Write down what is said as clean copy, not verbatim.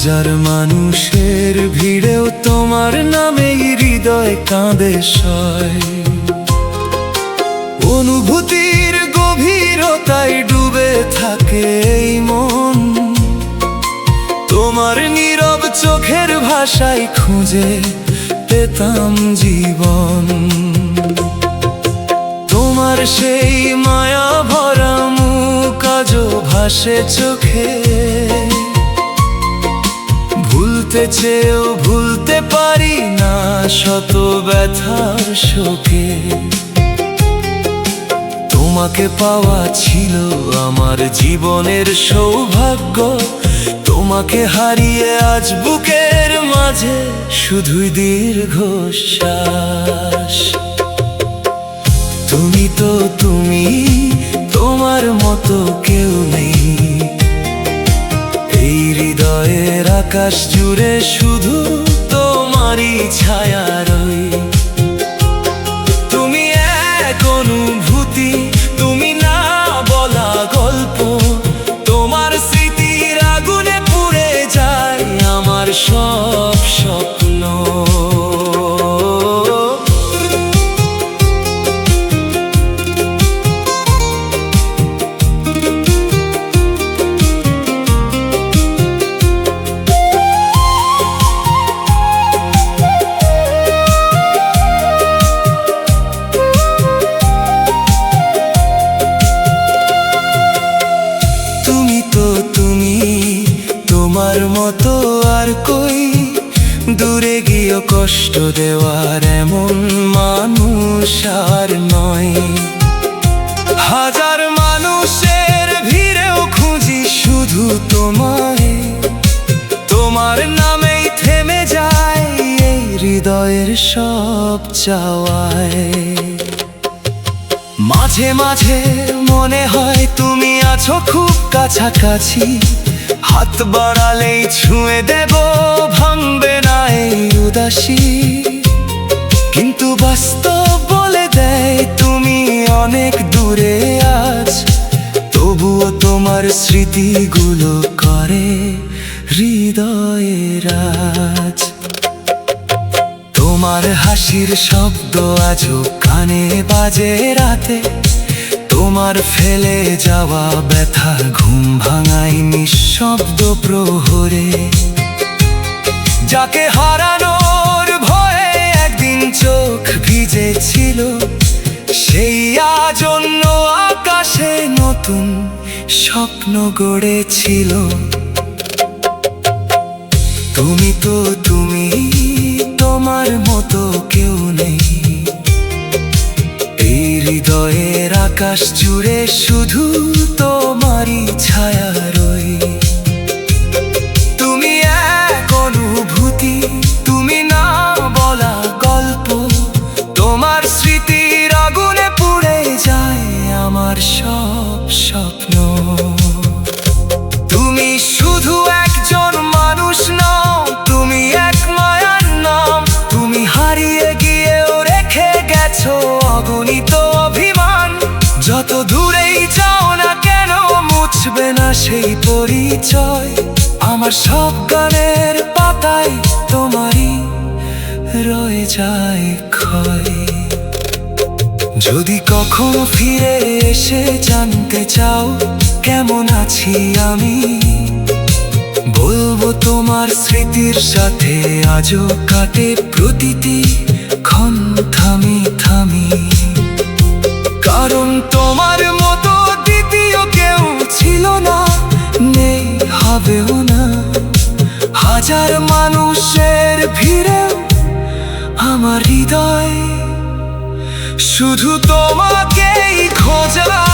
হাজার মানুষের ভিড়েও তোমার নামেই হৃদয় কাঁদে সয়। অনুভূতির গভীরতায় ডুবে থাকে এই মন, তোমার নীরব চোখের ভাষায় খুঁজে পেতাম জীবন। তোমার সেই মায়া ভরা মুখ আজও ভাসে চোখে, ভুলতে চেয়েও ভুলতে পারি না শত ব্যথার শোকে। তোমাকে পাওয়া ছিল আমার জীবনের সৌভাগ্য, তোমাকে হারিয়ে আজ বুকের মাঝে শুধুই দীর্ঘশ্বাস। তুমি তো তুমি, তোমার মতো কেউ নেই, এই হৃদয়ের আকাশ জুড়ে শুধু তোমারই ছায়া রই। তুমি এক অনুভূতি, তুমি না বলা গল্প, তোমার স্মৃতির আগুনে পুড়ে যায় আমার সব স্বপ্ন। তোমার মতো আর কই দূরে গিয়েও কষ্ট দেওয়ার এমন মানুষ আর নয়। হাজার মানুষের ভিড়েও খুঁজি শুধু তোমায়, তোমার নামেই থেমে যায় এই হৃদয়ের সব চাওয়ায়। মাঝে মাঝে মনে হয় তুমি আছো খুব কাছাকাছি, হাত বাড়ালেই ছুঁয়ে দেব, ভাঙবে না এই উদাসী। কিন্তু বাস্তব বলে দেয় তুমি অনেক দূরে আজ, তবুও তোমার স্মৃতিগুলো করে হৃদয়ে রাজ। তোমার হাসির শব্দ আজও কানে বাজে রাতে, তোমার ফেলে যাওয়া ব্যথা ঘুম ভাঙায় নিঃশব্দ প্রহরে। যাকে হারানোর ভয়ে একদিন চোখ ভিজেছিল, সেই আজ অন্য আকাশে নতুন স্বপ্ন গড়েছিল। তুমি তো তুমি, তোমার মতো কেউ নেই, এই হৃদয়ের আকাশ জুড়ে শুধু তোমারই ছায়া রই। তুমি এক অনুভূতি, তুমি না বলা গল্প, তোমার স্মৃতির আগুনে পুড়ে যায় আমার সব স্বপ্ন। তুমি শুধু একজন মানুষ নও, তুমি এক মায়ার নাম, তুমি হারিয়ে গিয়েও রেখে গেছো অগণিত অভিমান। যত দূরেই যাও না কেন মুছবে না সেই পরিচয়, আমার সব গানের পাতায় তোমারই রয়ে যায় ক্ষয়। যদি কখনো ফিরে এসে জানতে চাও কেমন আছি আমি, বলবো তোমার স্মৃতির সাথে আজও কাটে প্রতিটি ক্ষণ থামি থামি। কারণ তোমার মতো দ্বিতীয় কেউ ছিল না, নেই হবেও না। হাজার মানুষের ভিড়েও আমার হৃদয় শুধু তোমাকেই খোঁজা।